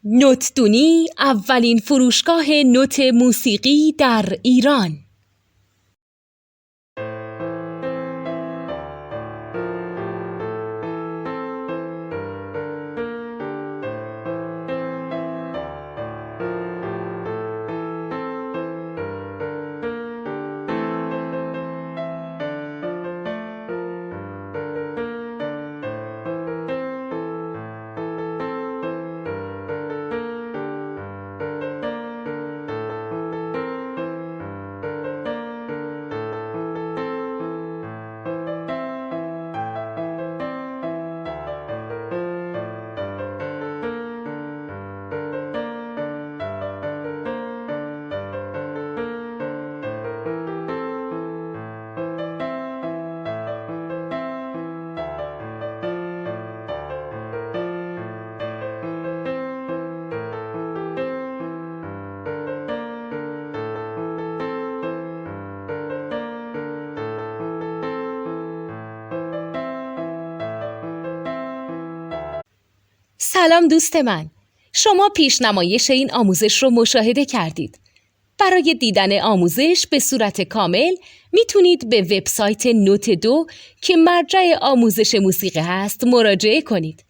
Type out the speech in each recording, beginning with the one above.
نوتدونی اولین فروشگاه نوت موسیقی در ایران. سلام دوست من، شما پیشنمایش این آموزش رو مشاهده کردید. برای دیدن آموزش به صورت کامل میتونید به وبسایت نوت 2 که مرجع آموزش موسیقی هست مراجعه کنید.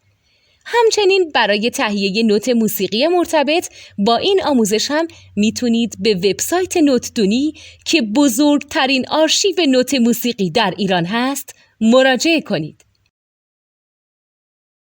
همچنین برای تهیه نوت موسیقی مرتبط با این آموزش هم میتونید به وبسایت نوتدونی که بزرگترین آرشیو نوت موسیقی در ایران هست مراجعه کنید.